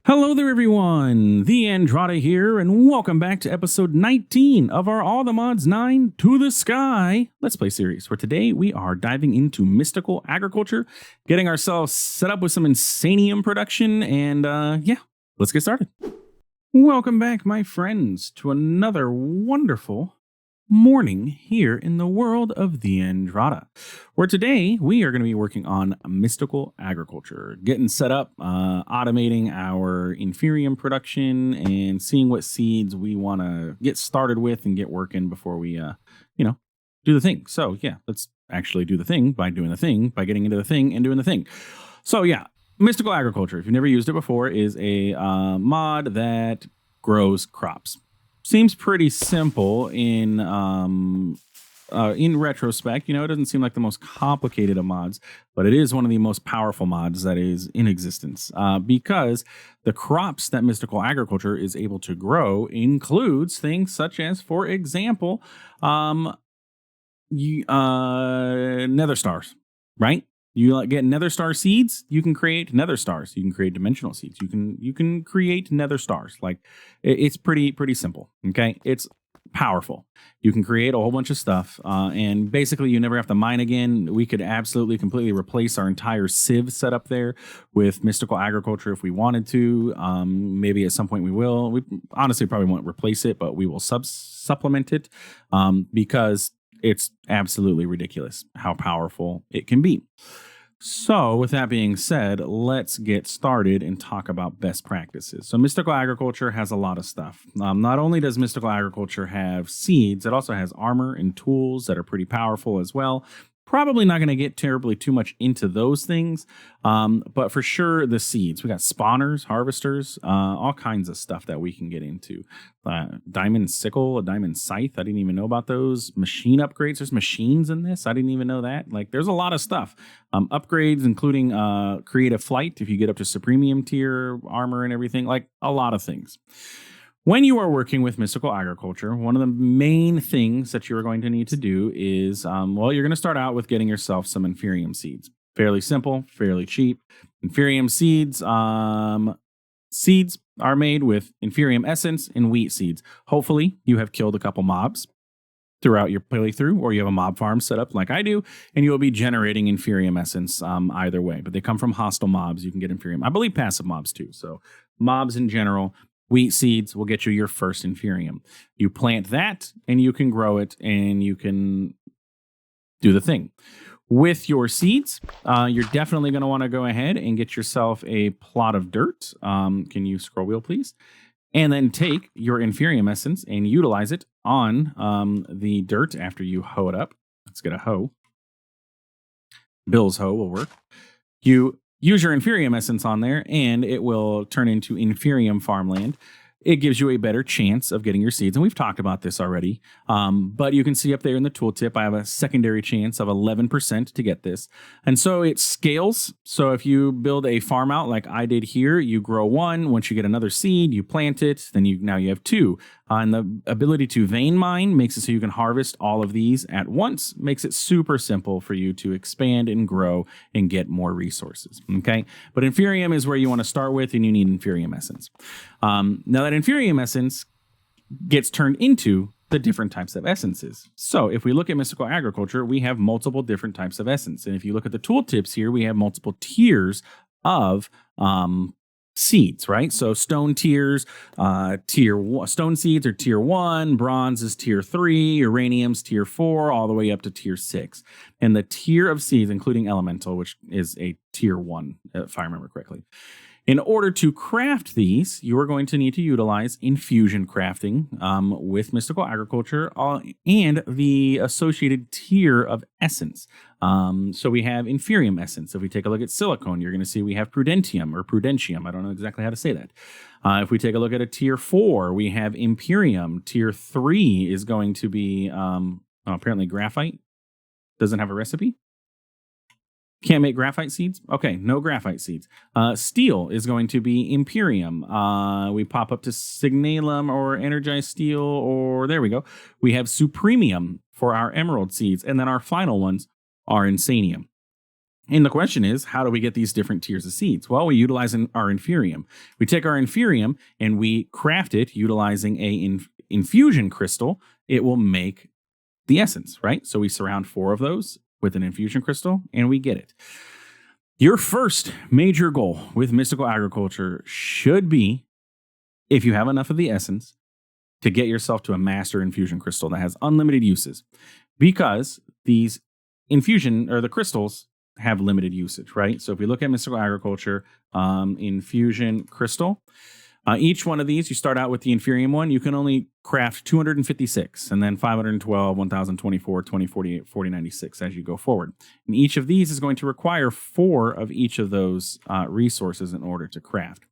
Hello there, everyone. TheAndrata here, and welcome back to episode 19 of our All the Mods 9 to the Sky Let's Play series, where today we are diving into mystical agriculture, getting ourselves set up with some insanium production, and let's get started. Welcome back, my friends, to another wonderful morning here in the world of TheAndrata, where today we are going to be working on mystical agriculture, getting set up, automating our inferium production, and seeing what seeds we want to get started with and get working before we, do the thing. So yeah, let's actually do the thing by doing the thing, by getting into the thing and doing the thing. So yeah, mystical agriculture, if you've never used it before, is a mod that grows crops. Seems pretty simple in retrospect. You know, it doesn't seem like the most complicated of mods, but it is one of the most powerful mods that is in existence because the crops that mystical agriculture is able to grow includes things such as, for example, nether stars, right? You get nether star seeds, you can create nether stars. You can create dimensional seeds. You can create nether stars. Like it's pretty simple. Okay, it's powerful. You can create a whole bunch of stuff, and basically you never have to mine again. We could absolutely completely replace our entire civ setup there with mystical agriculture if we wanted to. Maybe at some point we will. We honestly probably won't replace it, but we will supplement it because it's absolutely ridiculous how powerful it can be. So, with that being said, let's get started and talk about best practices. So, mystical agriculture has a lot of stuff. Not only does mystical agriculture have seeds, it also has armor and tools that are pretty powerful as well. Probably not going to get terribly too much into those things, but for sure the seeds. We got spawners, harvesters, all kinds of stuff that we can get into. Diamond sickle, a diamond scythe. I didn't even know about those. Machine upgrades. There's machines in this. I didn't even know that. Like, there's a lot of stuff. Upgrades, including creative flight, if you get up to supremium tier armor and everything. Like, a lot of things. When you are working with mystical agriculture, one of the main things that you're going to need to do is, you're going to start out with getting yourself some inferium seeds. Fairly simple, fairly cheap. Inferium seeds, seeds are made with inferium essence and wheat seeds. Hopefully, you have killed a couple mobs throughout your playthrough, or you have a mob farm set up like I do, and you will be generating inferium essence either way. But they come from hostile mobs. You can get inferium. I believe passive mobs too. So mobs in general. Wheat seeds will get you your first inferium. You plant that and you can grow it and you can do the thing. With your seeds, you're definitely going to want to go ahead and get yourself a plot of dirt. Can you scroll wheel, please? And then take your inferium essence and utilize it on the dirt after you hoe it up. Let's get a hoe. Bill's hoe will work. You use your inferium essence on there, and it will turn into inferium farmland. It gives you a better chance of getting your seeds, and we've talked about this already. But you can see up there in the tooltip, I have a secondary chance of 11% to get this. And so it scales. So if you build a farm out like I did here, you grow one. Once you get another seed, you plant it. Then now you have two. And the ability to vein mine makes it so you can harvest all of these at once. Makes it super simple for you to expand and grow and get more resources. Okay, but inferium is where you want to start with, and you need inferium essence. Now that inferium essence gets turned into the different types of essences. So if we look at mystical agriculture, we have multiple different types of essence. And if you look at the tooltips here, we have multiple tiers of seeds, right? So stone tiers, stone seeds are tier 1, bronze is tier 3, uranium's tier 4, all the way up to tier 6. And the tier of seeds, including elemental, which is a tier 1, if I remember correctly. In order to craft these, you are going to need to utilize infusion crafting with mystical agriculture and the associated tier of essence. So we have inferium essence. If we take a look at silicone, you're going to see we have prudentium or prudentium. I don't know exactly how to say that. If we take a look at a tier 4, we have imperium. Tier 3 is going to be apparently graphite. Doesn't have a recipe. Can't make graphite seeds? Okay, no graphite seeds. Steel is going to be Imperium. We pop up to Signalum or Energized Steel, or there we go. We have Supremium for our emerald seeds, and then our final ones are Insanium. And the question is, how do we get these different tiers of seeds? Well, we utilize our inferium. We take our inferium and we craft it utilizing a infusion crystal. It will make the essence, right? So we surround 4 of those with an infusion crystal and we get it. Your first major goal with mystical agriculture should be, if you have enough of the essence, to get yourself to a master infusion crystal that has unlimited uses, because these infusion or the crystals have limited usage, right? So if we look at mystical agriculture, infusion crystal, each one of these, you start out with the inferium one, you can only craft 256, and then 512, 1024, 2048, 4096 as you go forward. And each of these is going to require 4 of each of those resources in order to craft.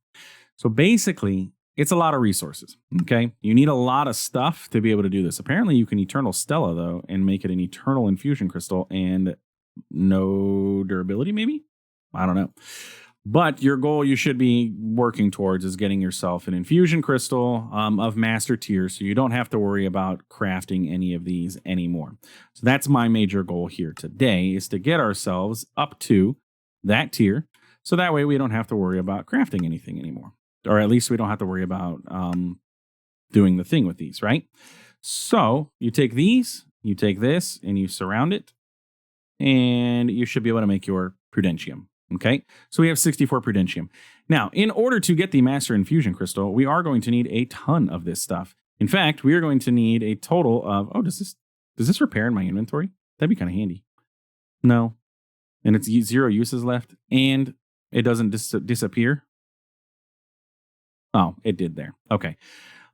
So basically, it's a lot of resources, okay? You need a lot of stuff to be able to do this. Apparently, you can Eternal Stella, though, and make it an eternal infusion crystal and no durability, maybe? I don't know. But your goal you should be working towards is getting yourself an infusion crystal of master tier, so you don't have to worry about crafting any of these anymore. So that's my major goal here today, is to get ourselves up to that tier, so that way we don't have to worry about crafting anything anymore. Or at least we don't have to worry about doing the thing with these, right? So you take these, you take this, and you surround it, and you should be able to make your prudentium. Okay, so we have 64 prudentium. Now, in order to get the master infusion crystal, we are going to need a ton of this stuff. In fact, we are going to need a total of, does this repair in my inventory? That'd be kind of handy. No, and it's 0 uses left, and it doesn't disappear. Oh, it did there. Okay.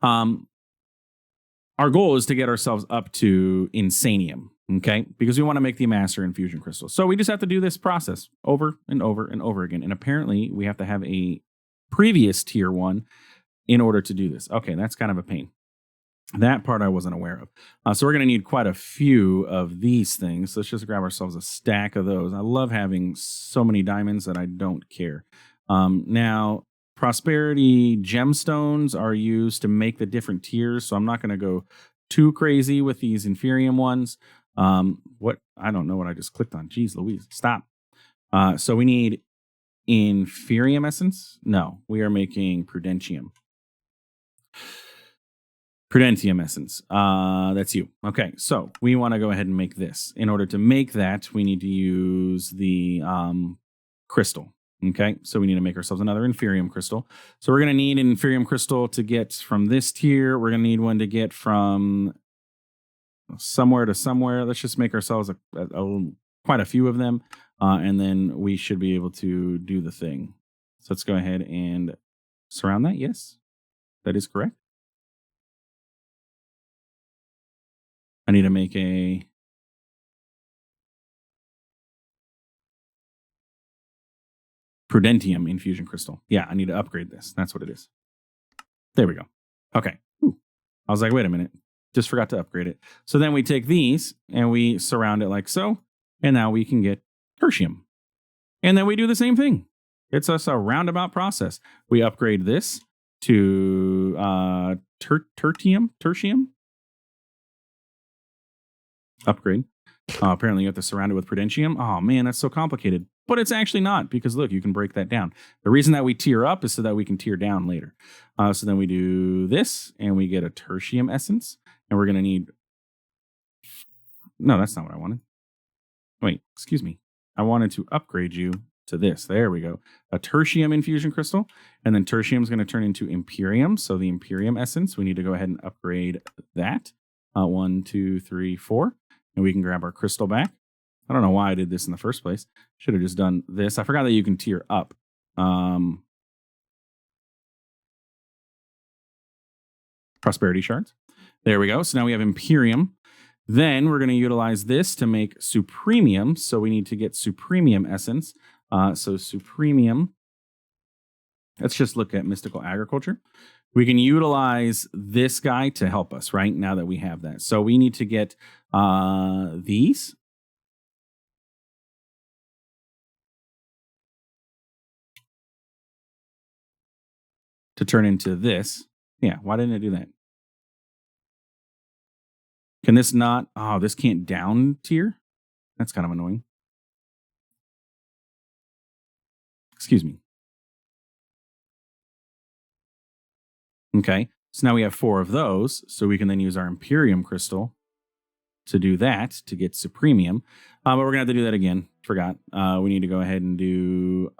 Our goal is to get ourselves up to Insanium, okay? Because we want to make the master infusion crystal. So we just have to do this process over and over and over again. And apparently we have to have a previous tier 1 in order to do this. Okay, that's kind of a pain. That part I wasn't aware of. So we're going to need quite a few of these things. So let's just grab ourselves a stack of those. I love having so many diamonds that I don't care. Now, prosperity gemstones are used to make the different tiers, so I'm not going to go too crazy with these inferium ones. What? I don't know what I just clicked on. Jeez Louise, stop. So we need inferium essence. No, we are making prudentium. Prudentium essence. That's you. Okay, so we want to go ahead and make this. In order to make that, we need to use the crystal. Okay, so we need to make ourselves another inferium crystal. So we're going to need an inferium crystal to get from this tier. We're going to need one to get from somewhere to somewhere. Let's just make ourselves quite a few of them, and then we should be able to do the thing. So let's go ahead and surround that. Yes, that is correct. I need to make a Prudentium infusion crystal. Yeah, I need to upgrade this. That's what it is. There we go. Okay. Ooh. I was like, wait a minute. Just forgot to upgrade it. So then we take these and we surround it like so. And now we can get tertium. And then we do the same thing. It's a roundabout process. We upgrade this to tertium. Upgrade. Apparently you have to surround it with prudentium. Oh man, that's so complicated. But it's actually not, because look, you can break that down. The reason that we tier up is so that we can tier down later. So then we do this and we get a tertium essence. And we're going to need... No, that's not what I wanted. Wait, excuse me. I wanted to upgrade you to this. There we go. A tertium infusion crystal. And then tertium is going to turn into imperium. So the imperium essence, we need to go ahead and upgrade that. 1, 2, 3, 4. And we can grab our crystal back. I don't know why I did this in the first place. Should have just done this. I forgot that you can tier up. Prosperity shards. There we go. So now we have Imperium. Then we're going to utilize this to make Supremium. So we need to get Supremium essence. So Supremium. Let's just look at Mystical Agriculture. We can utilize this guy to help us, right? Now that we have that. So we need to get these. To turn into this. Yeah, why didn't it do that? Can this not? Oh, this can't down tier? That's kind of annoying. Excuse me. Okay, so now we have 4 of those, so we can then use our Imperium crystal to do that, to get Supremium. But we're going to have to do that again. Forgot. We need to go ahead and do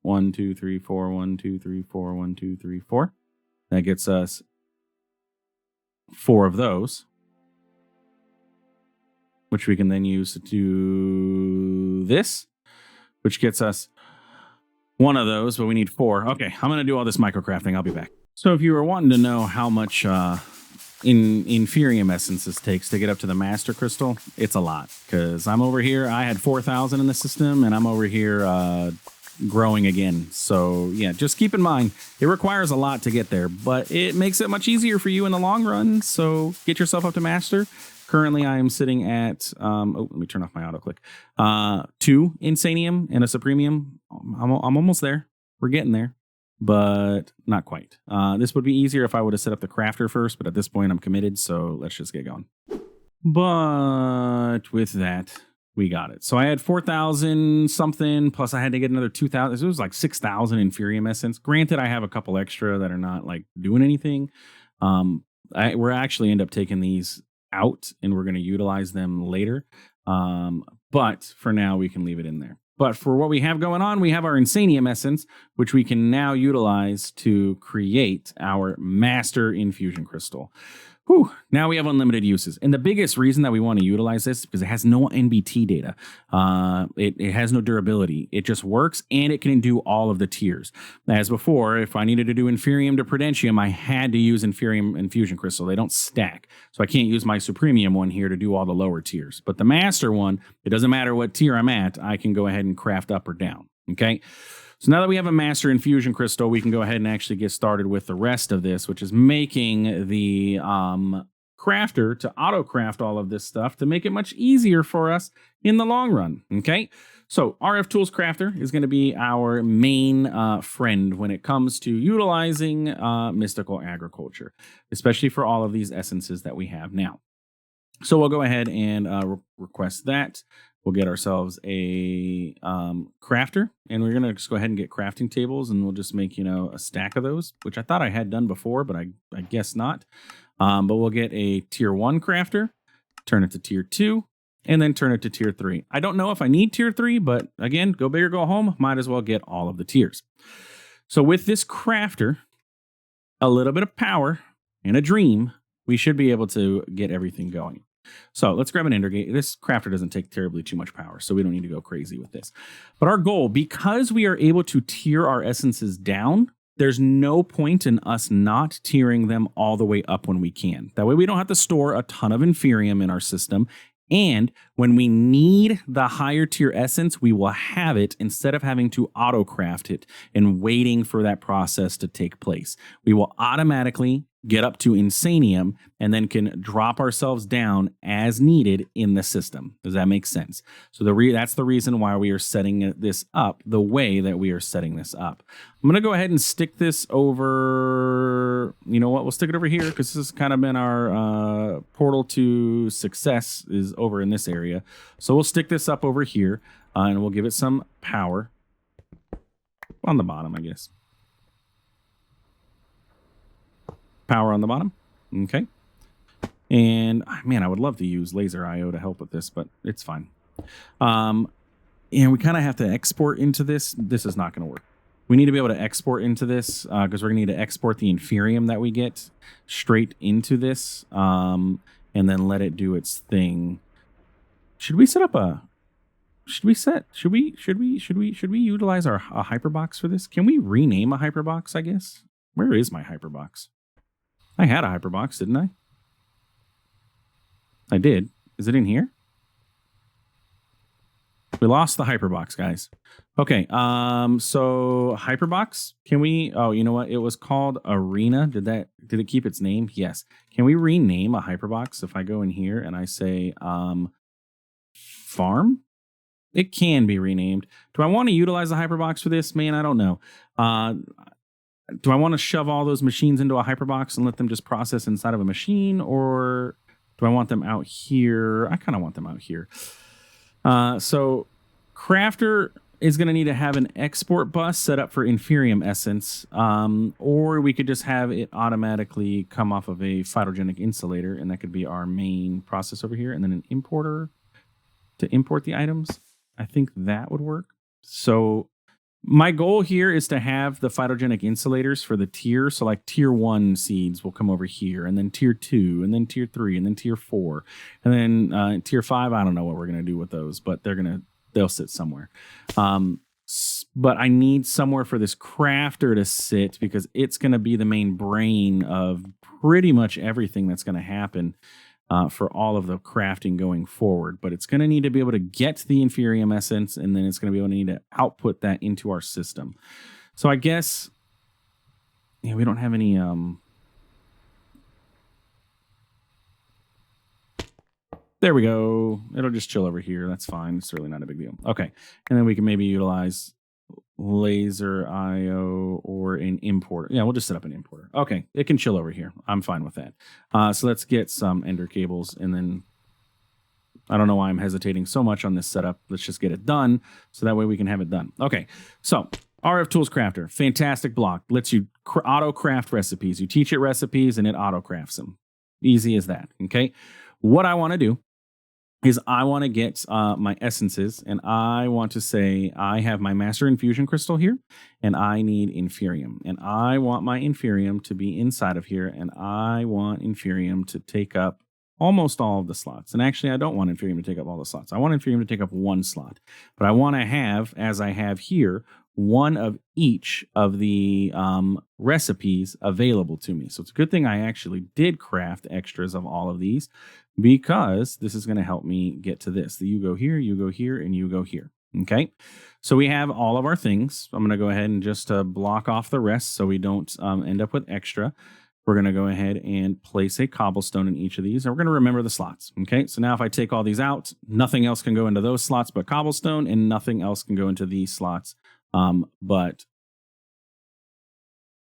1, 2, 3, 4, 1, 2, 3, 4, 1, 2, 3, 4. That gets us 4 of those, which we can then use to do this, which gets us 1 of those, but we need 4. Okay, I'm going to do all this microcrafting. I'll be back. So if you were wanting to know how much Inferium essences takes to get up to the Master Crystal, it's a lot. Because I'm over here, I had 4,000 in the system, and I'm over here growing again. So yeah, just keep in mind, it requires a lot to get there, but it makes it much easier for you in the long run. So get yourself up to Master. Currently, I am sitting at, let me turn off my autoclick, 2 Insanium and a Supremium. I'm almost there. We're getting there, but not quite. This would be easier if I would have set up the crafter first, but at this point I'm committed, so let's just get going. But with that, we got it. So I had 4,000 something, plus I had to get another 2,000. It was like 6,000 Inferium essence. Granted, I have a couple extra that are not like doing anything. We're actually end up taking these out and we're going to utilize them later. But for now, we can leave it in there. But for what we have going on, we have our Insanium essence, which we can now utilize to create our master infusion crystal. Whew, now we have unlimited uses. And the biggest reason that we want to utilize this is because it has no NBT data. It has no durability. It just works, and it can do all of the tiers. As before, if I needed to do Inferium to Prudentium, I had to use Inferium Infusion Crystal. They don't stack. So I can't use my Supremium one here to do all the lower tiers. But the Master one, it doesn't matter what tier I'm at, I can go ahead and craft up or down. Okay? So now that we have a Master Infusion Crystal, we can go ahead and actually get started with the rest of this, which is making the crafter to auto-craft all of this stuff to make it much easier for us in the long run, okay? So RF Tools Crafter is going to be our main friend when it comes to utilizing mystical agriculture, especially for all of these essences that we have now. So we'll go ahead and request that. We'll get ourselves a crafter, and we're going to just go ahead and get crafting tables, and we'll just make, a stack of those, which I thought I had done before, but I guess not. But we'll get a tier 1 crafter, turn it to tier 2, and then turn it to tier 3. I don't know if I need tier 3, but again, go big or go home. Might as well get all of the tiers. So with this crafter, a little bit of power, and a dream, we should be able to get everything going. So let's grab an ender gate. This crafter doesn't take terribly too much power, so we don't need to go crazy with this. But our goal, because we are able to tier our essences down, there's no point in us not tiering them all the way up when we can. That way we don't have to store a ton of Inferium in our system. And when we need the higher tier essence, we will have it instead of having to auto craft it and waiting for that process to take place. We will automatically get up to Insanium and then can drop ourselves down as needed in the system. Does that make sense? So that's the reason why we are setting this up the way that we are setting this up. I'm going to go ahead and stick this over, you know what, we'll stick it over here because this has kind of been our portal to success is over in this area. So we'll stick this up over here and we'll give it some power on the bottom, I guess. Power on the bottom. Okay. And man, I would love to use laser IO to help with this, but it's fine. And we kind of have to export into this. This is not going to work. We need to be able to export into this because we're going to need to export the Inferium that we get straight into this and then let it do its thing. Should we set up a should we utilize a hyperbox for this? Can we rename a hyperbox, I guess? Where is my hyperbox? I had a hyperbox, didn't I? I did. Is it in here? We lost the hyperbox, guys. Okay, so hyperbox, can we, oh, you know what? It was called Arena. Did it keep its name? Yes. Can we rename a hyperbox if I go in here and I say farm? It can be renamed. Do I want to utilize the hyperbox for this? Man, I don't know. Do I want to shove all those machines into a hyperbox and let them just process inside of a machine? Or do I want them out here? I kind of want them out here. So crafter is going to need to have an export bus set up for inferium essence, or we could just have it automatically come off of a phytogenic insulator, and that could be our main process over here, and then an importer to import the items. I think that would work. So my goal here is to have the phytogenic insulators for the tier. So like tier 1 seeds will come over here, and then tier 2, and then tier 3, and then tier 4, and then tier 5. I don't know what we're going to do with those, but they'll sit somewhere. But I need somewhere for this crafter to sit, because it's going to be the main brain of pretty much everything that's going to happen for all of the crafting going forward. But it's going to need to be able to get the inferium essence, and then it's going to be able to need to output that into our system. So I guess, yeah, we don't have any there we go. It'll just chill over here. That's fine. It's really not a big deal. Okay. And then we can maybe utilize laser IO or an importer. Yeah, we'll just set up an importer. Okay. It can chill over here. I'm fine with that. So let's get some ender cables, and then I don't know why I'm hesitating so much on this setup. Let's just get it done, so that way we can have it done. Okay. So RF Tools Crafter, fantastic block. Lets you auto craft recipes. You teach it recipes and it auto crafts them. Easy as that. Okay. What I want to do is I want to get my essences, and I want to say I have my master infusion crystal here, and I need inferium, and I want my inferium to be inside of here, and I want inferium to take up almost all of the slots. And actually, I don't want inferium to take up all the slots. I want inferium to take up one slot, but I want to have, as I have here, one of each of the recipes available to me. So it's a good thing I actually did craft extras of all of these, because this is going to help me get to this. You go here, and you go here. Okay, so we have all of our things. I'm going to go ahead and just block off the rest so we don't end up with extra. We're going to go ahead and place a cobblestone in each of these, and we're going to remember the slots. Okay, so now if I take all these out, nothing else can go into those slots but cobblestone, and nothing else can go into these slots. But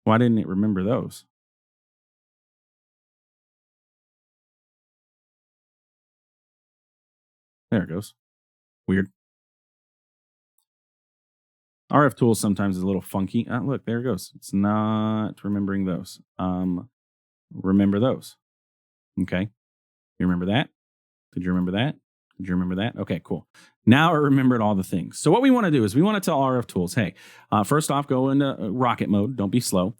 why didn't it remember those? There it goes. Weird. RF Tools sometimes is a little funky. Look, there it goes. It's not remembering those. Remember those. Okay. You remember that? Did you remember that? Did you remember that? Okay, cool. Now I remembered all the things. So what we want to do is we want to tell RF Tools, hey, first off, go into rocket mode. Don't be slow.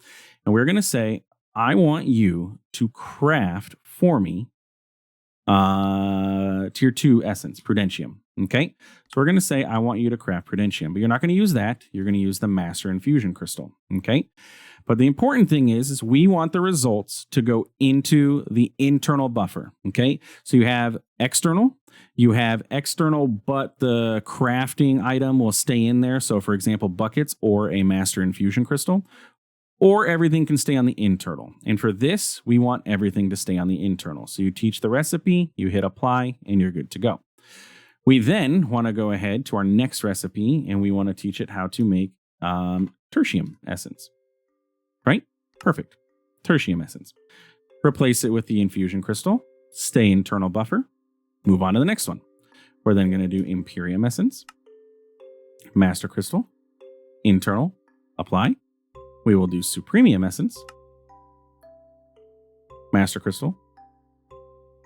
And we're going to say, I want you to craft for me tier 2 essence, Prudentium. Okay, so we're going to say I want you to craft Prudentium, but you're not going to use that. You're going to use the master infusion crystal. Okay, but the important thing is we want the results to go into the internal buffer. Okay, so you have external, but the crafting item will stay in there. So for example, buckets or a master infusion crystal, or everything can stay on the internal. And for this, we want everything to stay on the internal. So you teach the recipe, you hit apply, and you're good to go. We then want to go ahead to our next recipe, and we want to teach it how to make tertium essence. Right? Perfect. Tertium essence. Replace it with the infusion crystal, stay internal buffer, move on to the next one. We're then going to do imperium essence, master crystal, internal, apply. We will do supremium essence, master crystal,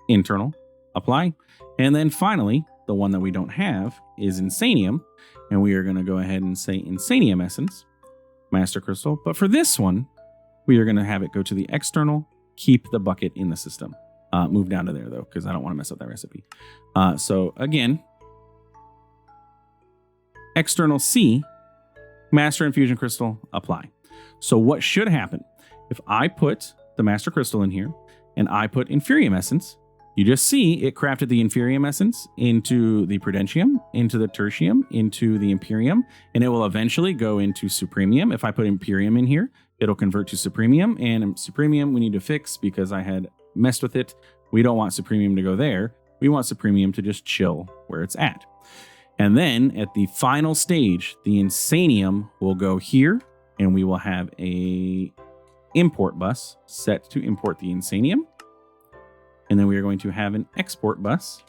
internal, apply. And then finally, the one that we don't have is insanium. And we are going to go ahead and say insanium essence, master crystal. But for this one, we are going to have it go to the external, keep the bucket in the system. Move down to there, though, because I don't want to mess up that recipe. So again, external C, master infusion crystal, apply. So what should happen if I put the master crystal in here and I put inferium essence, you just see it crafted the inferium essence into the prudentium, into the tertium, into the imperium, and it will eventually go into supremium. If I put imperium in here, it'll convert to supremium, and supremium we need to fix because I had messed with it. We don't want supremium to go there. We want supremium to just chill where it's at. And then at the final stage, the insanium will go here, and we will have a import bus set to import the insanium. And then we are going to have an export bus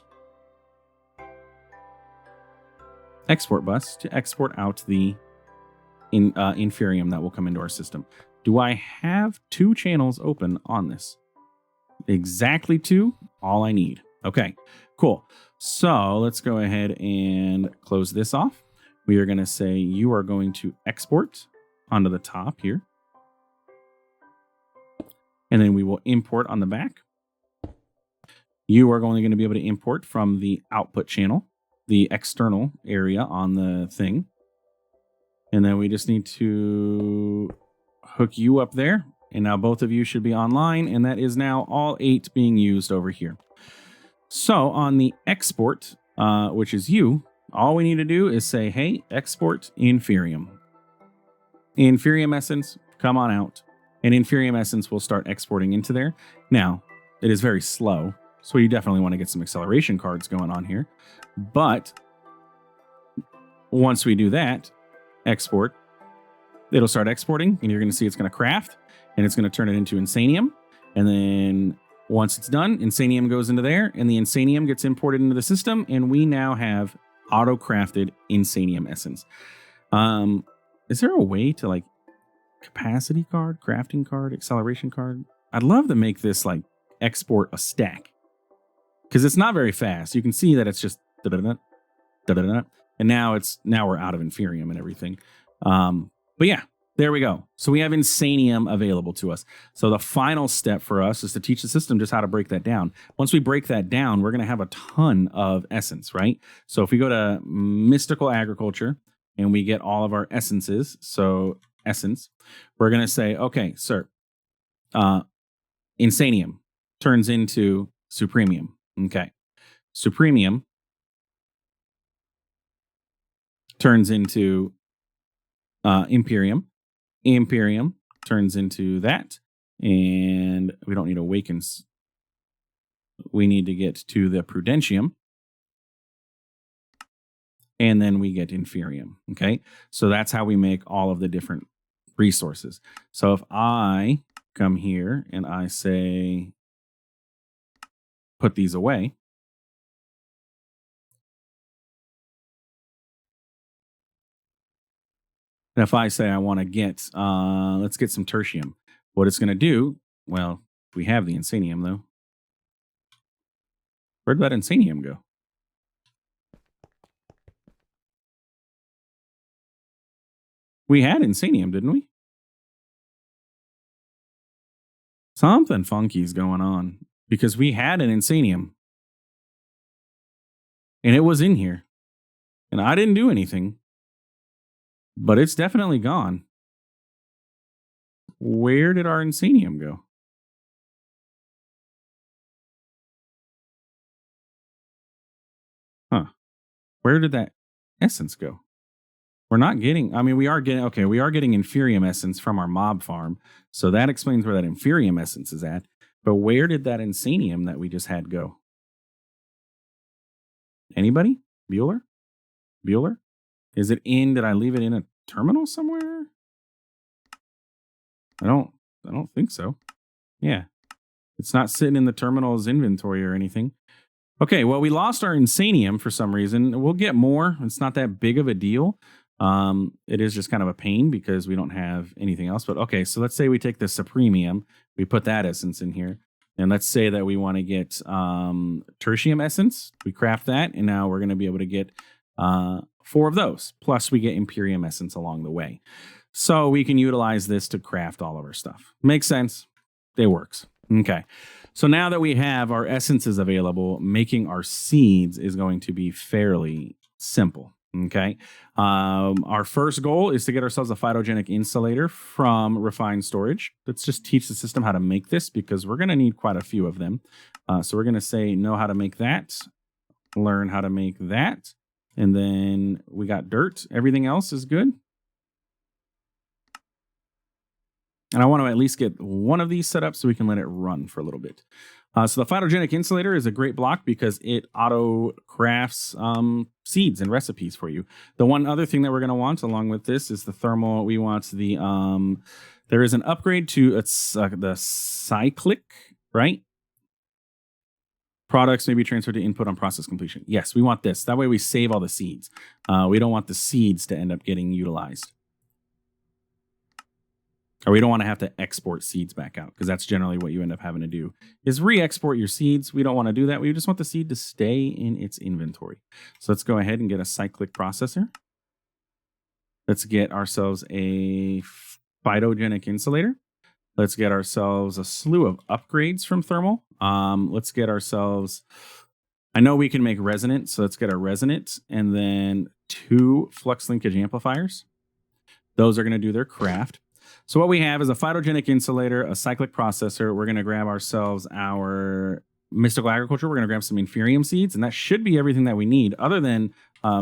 export bus to export out the inferium that will come into our system. Do I have 2 channels open on this? Exactly 2, all I need. Okay, cool. So let's go ahead and close this off. We are going to say you are going to export onto the top here. And then we will import on the back. You are only going to be able to import from the output channel, the external area on the thing. And then we just need to hook you up there. And now both of you should be online. And that is now all 8 being used over here. So on the export, which is you, all we need to do is say, hey, export inferium. Inferium essence, come on out. And inferium essence will start exporting into there. Now, it is very slow, so you definitely want to get some acceleration cards going on here. But once we do that, export, it'll start exporting, and you're going to see it's going to craft, and it's going to turn it into insanium. And then once it's done, insanium goes into there, and the insanium gets imported into the system, and we now have auto-crafted insanium essence. Is there a way to like capacity card, crafting card, acceleration card? I'd love to make this like export a stack, because it's not very fast. You can see that it's just and now we're out of inferium and everything. But yeah, there we go. So we have insanium available to us. So the final step for us is to teach the system just how to break that down. Once we break that down, we're going to have a ton of essence, right? So if we go to mystical agriculture and we get all of our essences, so essence, we're going to say, okay, sir, insanium turns into supremium. Okay. Supremium turns into imperium. Imperium turns into that. And we don't need awakens. We need to get to the prudentium. And then we get inferium. Okay. So that's how we make all of the different resources. So if I come here and I say, put these away. And if I say I want to get, let's get some tertium, what it's going to do, well, we have the insanium though. Where'd that insanium go? We had insanium, didn't we? Something funky's going on because we had an insanium. And it was in here. And I didn't do anything. But it's definitely gone. Where did our insanium go? Huh. Where did that essence go? We're not getting, I mean, we are getting inferium essence from our mob farm. So that explains where that inferium essence is at. But where did that insanium that we just had go? Anybody? Bueller? Is it in, did I leave it in a terminal somewhere? I don't think so. Yeah. It's not sitting in the terminal's inventory or anything. Okay, well, we lost our insanium for some reason. We'll get more. It's not that big of a deal. It is just kind of a pain because we don't have anything else. But okay, so let's say we take the supremium, we put that essence in here. And let's say that we want to get tertium essence. We craft that, and now we're going to be able to get 4 of those. Plus, we get imperium essence along the way. So we can utilize this to craft all of our stuff. Makes sense. It works. Okay. So now that we have our essences available, making our seeds is going to be fairly simple. Okay. Our first goal is to get ourselves a phytogenic insulator from refined storage. Let's just teach the system how to make this because we're going to need quite a few of them. So we're going to say, know how to make that, learn how to make that. And then we got dirt. Everything else is good. And I want to at least get one of these set up so we can let it run for a little bit. So the Phytogenic Insulator is a great block because it auto crafts seeds and recipes for you. The one other thing that we're going to want along with this is the thermal. We want the, there is an upgrade to the cyclic, right? Products may be transferred to input on process completion. Yes, we want this. That way we save all the seeds. We don't want the seeds to end up getting utilized. Or we don't want to have to export seeds back out, because that's generally what you end up having to do is re-export your seeds. We don't want to do that. We just want the seed to stay in its inventory. So let's go ahead and get a cyclic processor. Let's get ourselves a phytogenic insulator. Let's get ourselves a slew of upgrades from thermal. Let's get ourselves, I know we can make resonant, so let's get our resonant, and then 2 flux linkage amplifiers. Those are going to do their craft. So what we have is a phytogenic insulator, a cyclic processor. We're going to grab ourselves our mystical agriculture. We're going to grab some inferium seeds, and that should be everything that we need other than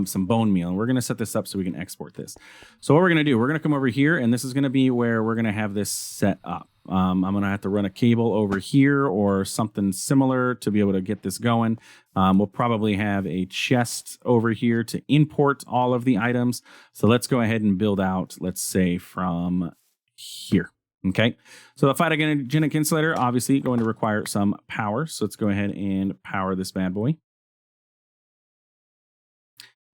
some bone meal. And we're going to set this up so we can export this. So what we're going to do, we're going to come over here, and this is going to be where we're going to have this set up. I'm going to have to run a cable over here or something similar to be able to get this going. We'll probably have a chest over here to import all of the items. So let's go ahead and build out, let's say, from here. Okay, so the phytogenic insulator obviously going to require some power. So let's go ahead and power this bad boy.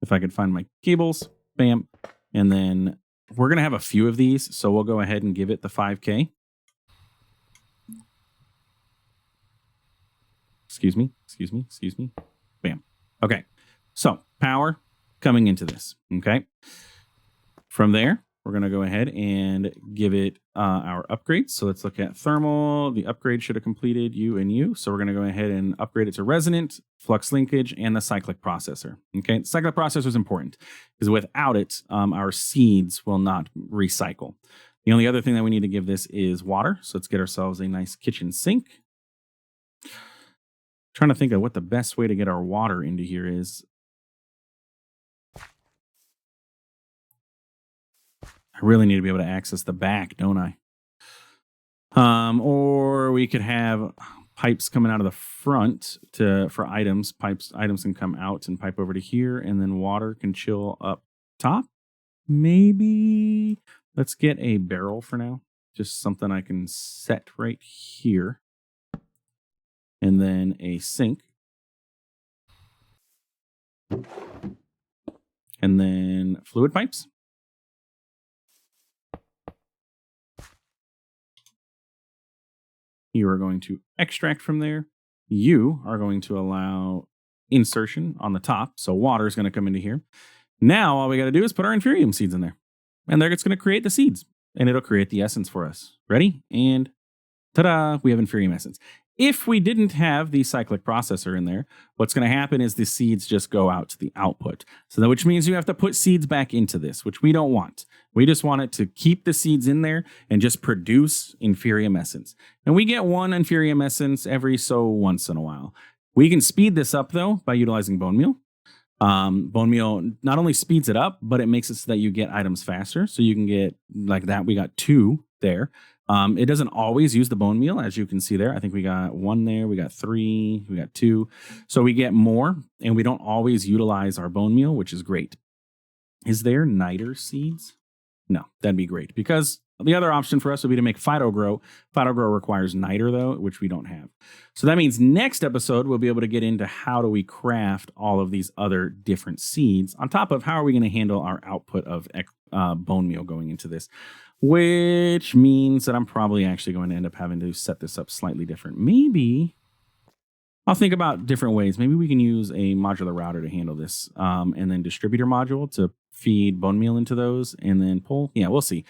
If I could find my cables, bam. And then we're going to have a few of these. So we'll go ahead and give it the 5K. Excuse me. Bam. Okay, so power coming into this. Okay, from there, we're going to go ahead and give it our upgrades. So let's look at thermal. The upgrade should have completed U and U. So we're going to go ahead and upgrade it to resonant, flux linkage, and the cyclic processor. Okay, the cyclic processor is important because without it, our seeds will not recycle. The only other thing that we need to give this is water. So let's get ourselves a nice kitchen sink. Trying to think of what the best way to get our water into here is. I really need to be able to access the back, don't I? Or we could have pipes coming out of the front for items. Items can come out and pipe over to here, and then water can chill up top. Maybe let's get a barrel for now. Just something I can set right here. And then a sink. And then fluid pipes. You are going to extract from there. You are going to allow insertion on the top. So water is going to come into here. Now all we got to do is put our inferium seeds in there. And there it's going to create the seeds. And it'll create the essence for us. Ready? And ta-da! We have inferium essence. If we didn't have the cyclic processor in there, what's going to happen is the seeds just go out to the output. So that which means you have to put seeds back into this, which we don't want. We just want it to keep the seeds in there and just produce inferium essence. And we get 1 inferium essence every so once in a while. We can speed this up though by utilizing bone meal. Bone meal not only speeds it up, but it makes it so that you get items faster. So you can get like that. We got 2 there. It doesn't always use the bone meal, as you can see there. I think we got 1 there, we got 3, we got 2. So we get more, and we don't always utilize our bone meal, which is great. Is there niter seeds? No, that'd be great, because the other option for us would be to make Phytogrow. Phytogrow requires niter, though, which we don't have. So that means next episode, we'll be able to get into how do we craft all of these other different seeds, on top of how are we going to handle our output of bone meal going into this. Which means that I'm probably actually going to end up having to set this up slightly different. Maybe I'll think about different ways. Maybe we can use a modular router to handle this, and then distributor module to feed bone meal into those and then pull. Yeah, we'll see.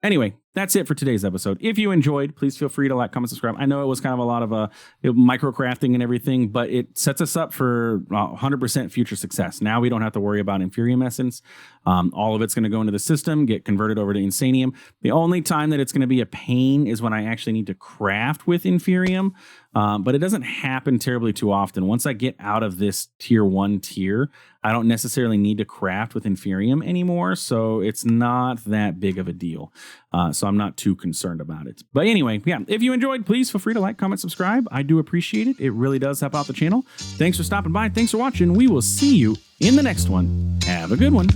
Anyway, that's it for today's episode. If you enjoyed, please feel free to like, comment, subscribe. I know it was kind of a lot of micro crafting and everything, but it sets us up for 100% future success. Now we don't have to worry about inferium essence. All of it's going to go into the system, get converted over to insanium. The only time that it's going to be a pain is when I actually need to craft with inferium, but it doesn't happen terribly too often. Once I get out of this tier 1 tier, I don't necessarily need to craft with inferium anymore, so it's not that big of a deal. So I'm not too concerned about it. But anyway, yeah, if you enjoyed, please feel free to like, comment, subscribe. I do appreciate it. It really does help out the channel. Thanks for stopping by. Thanks for watching. We will see you in the next one. Have a good one.